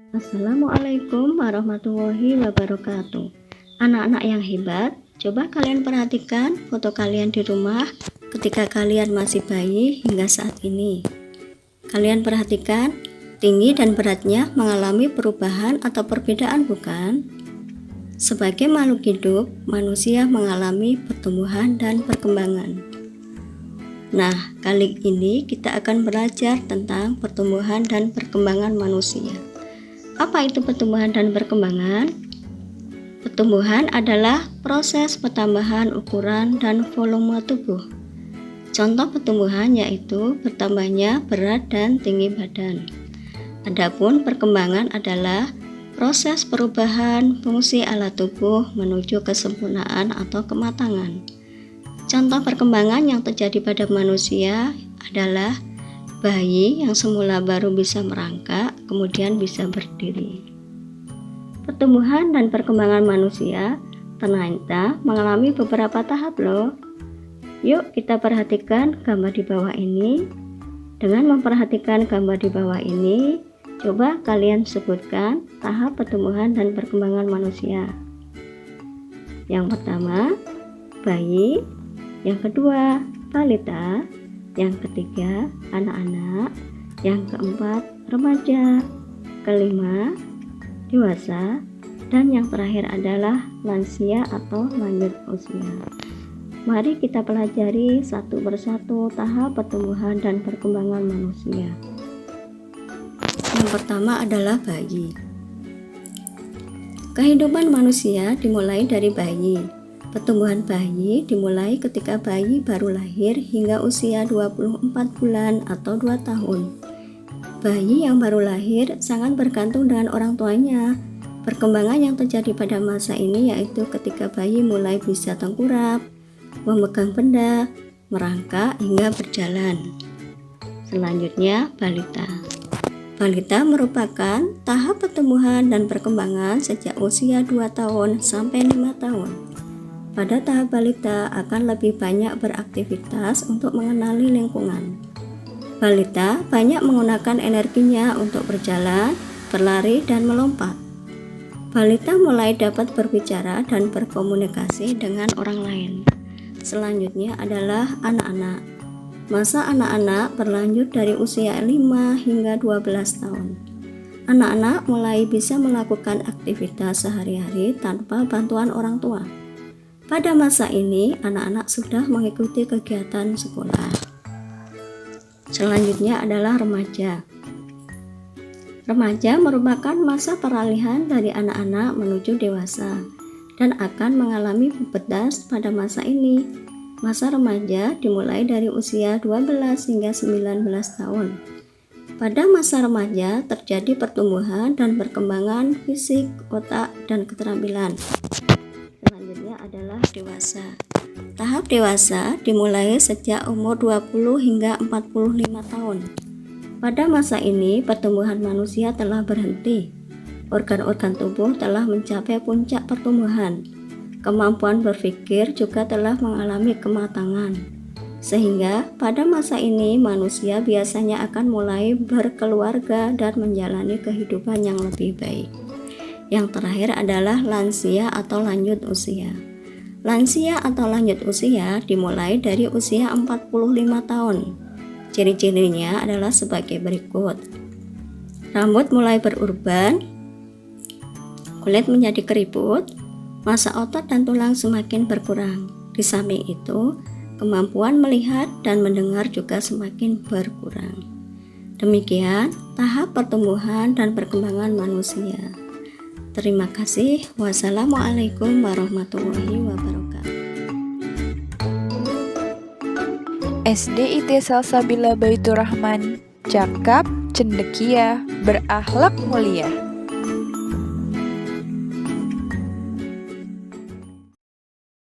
Assalamualaikum warahmatullahi wabarakatuh. Anak-anak yang hebat, coba kalian perhatikan foto kalian di rumah ketika kalian masih bayi hingga saat ini. Kalian perhatikan tinggi dan beratnya mengalami perubahan atau perbedaan, bukan? Sebagai makhluk hidup, manusia mengalami pertumbuhan dan perkembangan. Nah, kali ini kita akan belajar tentang pertumbuhan dan perkembangan manusia. Apa itu pertumbuhan dan perkembangan? Pertumbuhan adalah proses pertambahan ukuran dan volume tubuh. Contoh pertumbuhan yaitu bertambahnya berat dan tinggi badan. Adapun perkembangan adalah proses perubahan fungsi alat tubuh menuju kesempurnaan atau kematangan. Contoh perkembangan yang terjadi pada manusia adalah bayi yang semula baru bisa merangkak, kemudian bisa berdiri. Pertumbuhan dan perkembangan manusia ternyata mengalami beberapa tahap loh. Yuk kita perhatikan gambar di bawah ini. Dengan memperhatikan gambar di bawah ini, coba kalian sebutkan tahap pertumbuhan dan perkembangan manusia. Yang pertama, bayi. Yang kedua, balita. Yang ketiga, anak-anak. Yang keempat, remaja. Kelima, dewasa. Dan yang terakhir adalah lansia atau lanjut usia. Mari kita pelajari satu persatu tahap pertumbuhan dan perkembangan manusia. Yang pertama adalah bayi. Kehidupan manusia dimulai dari bayi. Pertumbuhan bayi dimulai ketika bayi baru lahir hingga usia 24 bulan atau 2 tahun. Bayi yang baru lahir sangat bergantung dengan orang tuanya. Perkembangan yang terjadi pada masa ini yaitu ketika bayi mulai bisa tengkurap, memegang benda, merangkak hingga berjalan. Selanjutnya, balita. Balita merupakan tahap pertumbuhan dan perkembangan sejak usia 2 tahun sampai 5 tahun. Pada tahap balita akan lebih banyak beraktivitas untuk mengenali lingkungan. Balita banyak menggunakan energinya untuk berjalan, berlari, dan melompat. Balita mulai dapat berbicara dan berkomunikasi dengan orang lain. Selanjutnya adalah anak-anak. Masa anak-anak berlanjut dari usia 5 hingga 12 tahun. Anak-anak mulai bisa melakukan aktivitas sehari-hari tanpa bantuan orang tua. Pada masa ini, anak-anak sudah mengikuti kegiatan sekolah. Selanjutnya adalah remaja. Remaja merupakan masa peralihan dari anak-anak menuju dewasa dan akan mengalami pubertas pada masa ini. Masa remaja dimulai dari usia 12 hingga 19 tahun. Pada masa remaja terjadi pertumbuhan dan perkembangan fisik, otak, dan keterampilan. Selanjutnya adalah dewasa. Tahap dewasa dimulai sejak umur 20 hingga 45 tahun. Pada masa ini pertumbuhan manusia telah berhenti. Organ-organ tubuh telah mencapai puncak pertumbuhan. Kemampuan berpikir juga telah mengalami kematangan. Sehingga pada masa ini manusia biasanya akan mulai berkeluarga dan menjalani kehidupan yang lebih baik. Yang terakhir adalah lansia atau lanjut usia. Lansia atau lanjut usia dimulai dari usia 45 tahun. Ciri-cirinya adalah sebagai berikut. Rambut mulai berurban, kulit menjadi keriput, massa otot dan tulang semakin berkurang. Di samping itu, kemampuan melihat dan mendengar juga semakin berkurang. Demikian tahap pertumbuhan dan perkembangan manusia. Terima kasih. Wassalamualaikum warahmatullahi wabarakatuh. SD IT Salsabila Baitur Rahman, cakap, cendekia, berakhlak mulia.